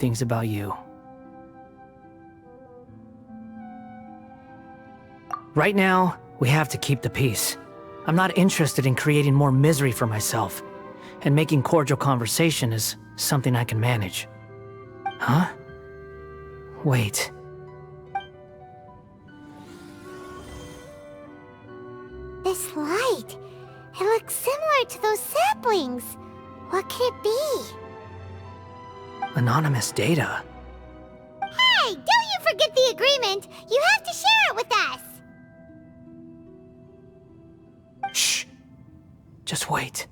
things about you. Right now, we have to keep the peace. I'm not interested in creating more misery for myself, and making cordial conversation is something I can manage. Huh? Wait. This light, it looks similar to those saplings. What could it be? Anonymous data. Hey, don't you forget the agreement! You have to share it with us! Shh. Just wait.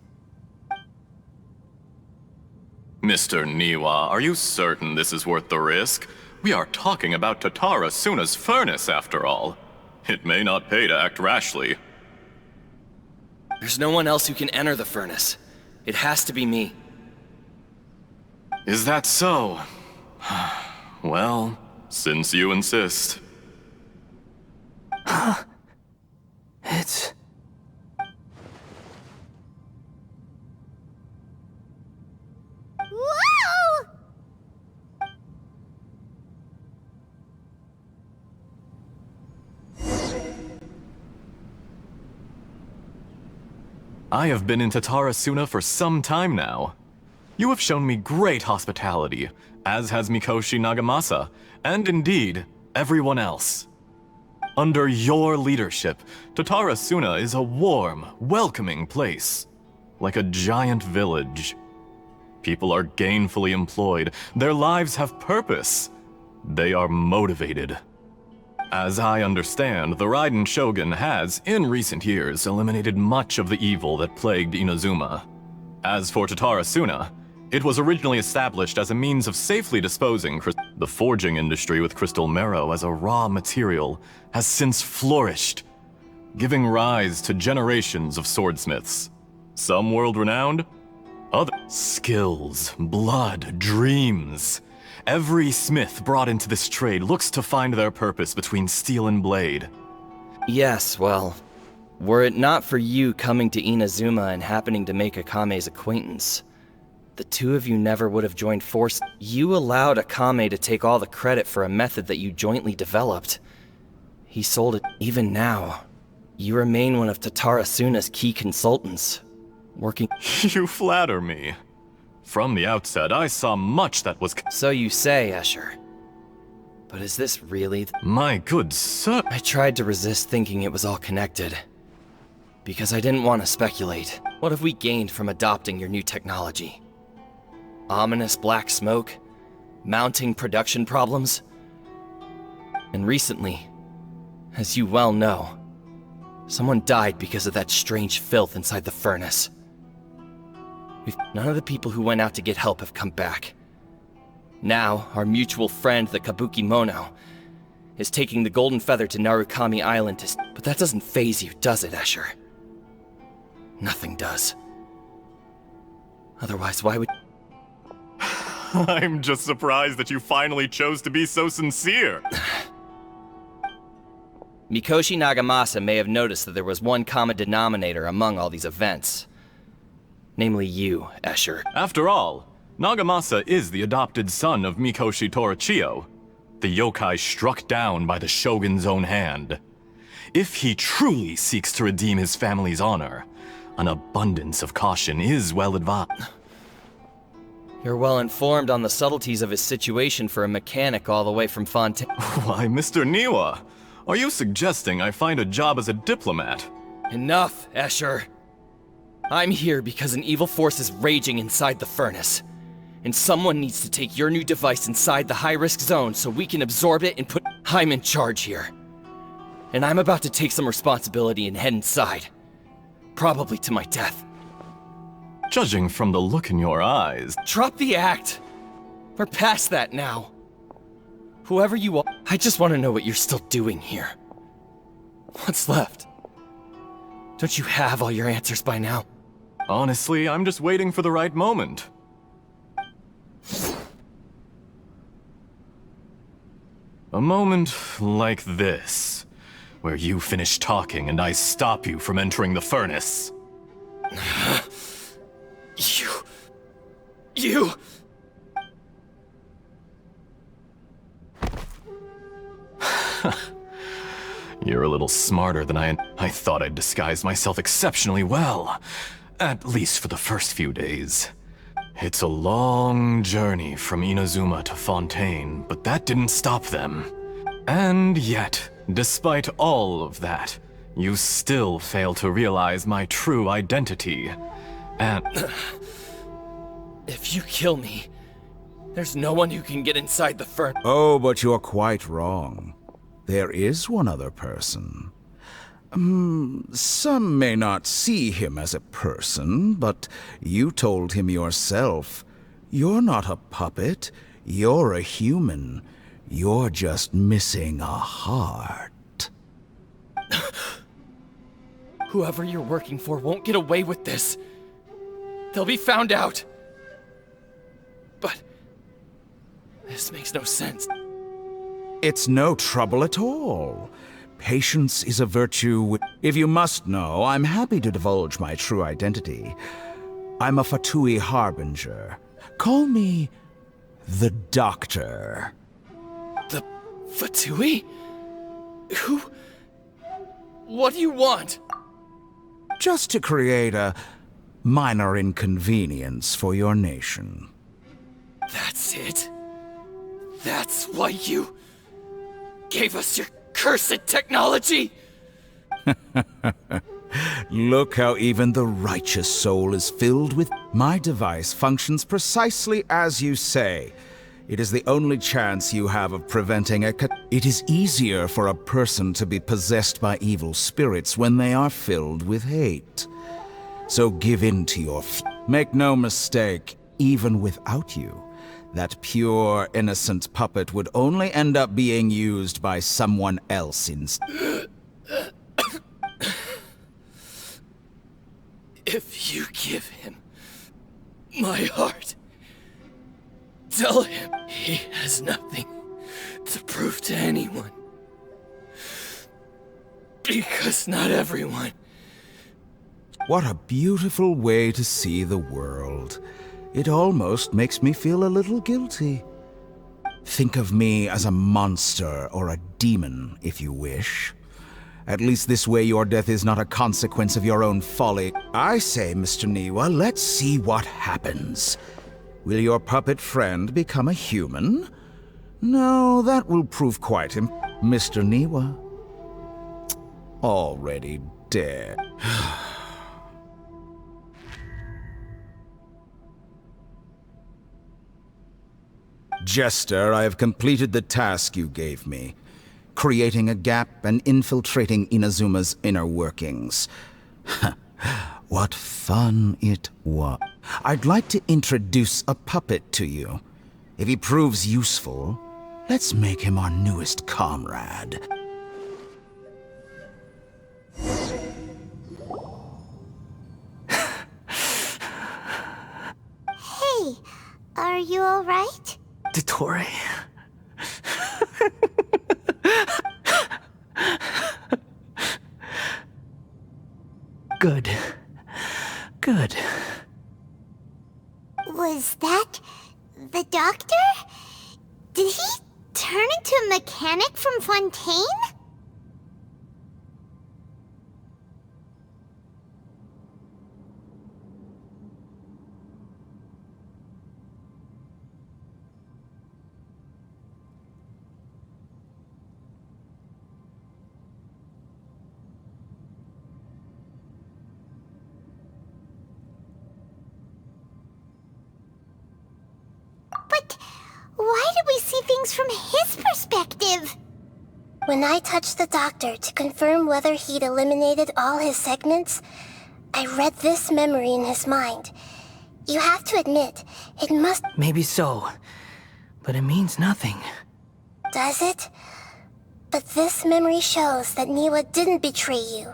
Mr. Niwa, are you certain this is worth the risk? We are talking about Tatara Suna's furnace, after all. It may not pay to act rashly. There's no one else who can enter the furnace. It has to be me. Is that so? Well, since you insist. It's... Whoa! I have been in Tatara Suna for some time now. You have shown me great hospitality, as has Mikoshi Nagamasa, and indeed, everyone else. Under your leadership, Tatara Suna is a warm, welcoming place, like a giant village. People are gainfully employed, their lives have purpose. They are motivated. As I understand, the Raiden Shogun has, in recent years, eliminated much of the evil that plagued Inazuma. As for Tatara Suna, it was originally established as a means of safely disposing the forging industry with crystal marrow as a raw material has since flourished, giving rise to generations of swordsmiths. Some world-renowned, other skills, blood, dreams. Every smith brought into this trade looks to find their purpose between steel and blade. Yes, well, were it not for you coming to Inazuma and happening to make Akame's acquaintance, the two of you never would have joined forces. You allowed Akame to take all the credit for a method that you jointly developed. He sold it. Even now, you remain one of Tatara Suna's key consultants, working... You flatter me. From the outset, I saw much that was... So you say, Escher. But is this really... My good sir... I tried to resist thinking it was all connected. Because I didn't want to speculate. What have we gained from adopting your new technology? Ominous black smoke? Mounting production problems? And recently, as you well know, someone died because of that strange filth inside the furnace. None of the people who went out to get help have come back. Now, our mutual friend, the Kabuki Mono, is taking the Golden Feather to Narukami Island to... But that doesn't faze you, does it, Escher? Nothing does. Otherwise, why would... I'm just surprised that you finally chose to be so sincere. Mikoshi Nagamasa may have noticed that there was one common denominator among all these events. Namely you, Escher. After all, Nagamasa is the adopted son of Mikoshi Torachiyo, the yokai struck down by the Shogun's own hand. If he truly seeks to redeem his family's honor, an abundance of caution is well advised. You're well informed on the subtleties of his situation for a mechanic all the way from Fontaine. Why, Mr. Niwa, are you suggesting I find a job as a diplomat? Enough, Escher. I'm here because an evil force is raging inside the furnace. And someone needs to take your new device inside the high-risk zone so we can absorb it and put... I'm in charge here. And I'm about to take some responsibility and head inside. Probably to my death. Judging from the look in your eyes... Drop the act! We're past that now. Whoever you are, I just want to know what you're still doing here. What's left? Don't you have all your answers by now? Honestly, I'm just waiting for the right moment. A moment like this, where you finish talking and I stop you from entering the furnace. You... You're a little smarter than I thought I'd disguised myself exceptionally well. At least for the first few days. It's a long journey from Inazuma to Fontaine, but that didn't stop them. And yet, despite all of that, you still fail to realize my true identity. And If you kill me, there's no one who can get inside the furnace. Oh, but you're quite wrong. There is one other person. Some may not see him as a person, but you told him yourself. You're not a puppet. You're a human. You're just missing a heart. Whoever you're working for won't get away with this. They'll be found out. But this makes no sense. It's no trouble at all. Patience is a virtue. If you must know, I'm happy to divulge my true identity. I'm a Fatui Harbinger. Call me the Doctor. The Fatui? Who? What do you want? Just to create a minor inconvenience for your nation. That's it? That's why you gave us your cursed technology? Look how even the righteous soul is filled with... My device functions precisely as you say. It is the only chance you have of preventing a... It is easier for a person to be possessed by evil spirits when they are filled with hate. So give in to your... Make no mistake, even without you, that pure, innocent puppet would only end up being used by someone else instead. If you give him my heart, tell him he has nothing to prove to anyone. Because not everyone. What a beautiful way to see the world. It almost makes me feel a little guilty. Think of me as a monster or a demon, if you wish. At least this way your death is not a consequence of your own folly. I say, Mr. Niwa, let's see what happens. Will your puppet friend become a human? No, that will prove quite Mr. Niwa. Already dead. Jester, I have completed the task you gave me. Creating a gap and infiltrating Inazuma's inner workings. What fun it was. I'd like to introduce a puppet to you. If he proves useful, let's make him our newest comrade. Hey, are you alright? Dottore. Good. Good. Was that the doctor? Did he turn into a mechanic from Fontaine? Why did we see things from his perspective? When I touched the doctor to confirm whether he'd eliminated all his segments, I read this memory in his mind. You have to admit, it must... Maybe so, but it means nothing. Does it? But this memory shows that Niwa didn't betray you.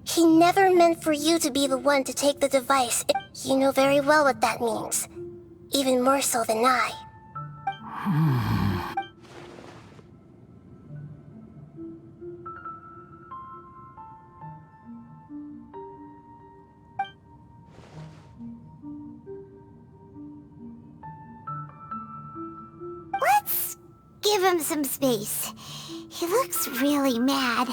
He never meant for you to be the one to take the device. You know very well what that means. Even more so than I. Let's give give him some space. He looks really mad.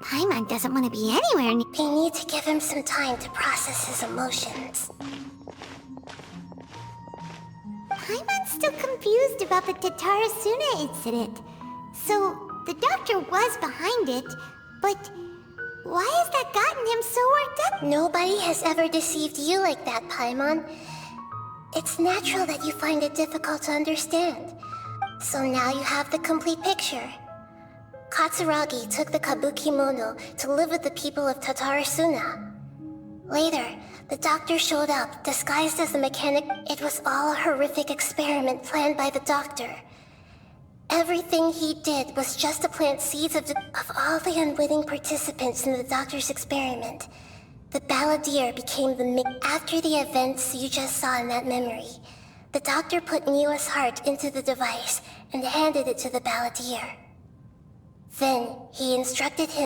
Paimon doesn't want to be anywhere near. We need to give him some time to process his emotions. Paimon's still confused about the Tatarasuna incident. So, the doctor was behind it, but why has that gotten him so worked up? Nobody has ever deceived you like that, Paimon. It's natural that you find it difficult to understand. So now you have the complete picture. Katsuragi took the Kabuki Mono to live with the people of Tatarasuna. Later, the doctor showed up, disguised as a mechanic. It was all a horrific experiment planned by the doctor. Everything he did was just to plant seeds of all the unwitting participants in the doctor's experiment. The balladeer became the After the events you just saw in that memory, the doctor put Niwa's heart into the device and handed it to the balladeer. Then, he instructed him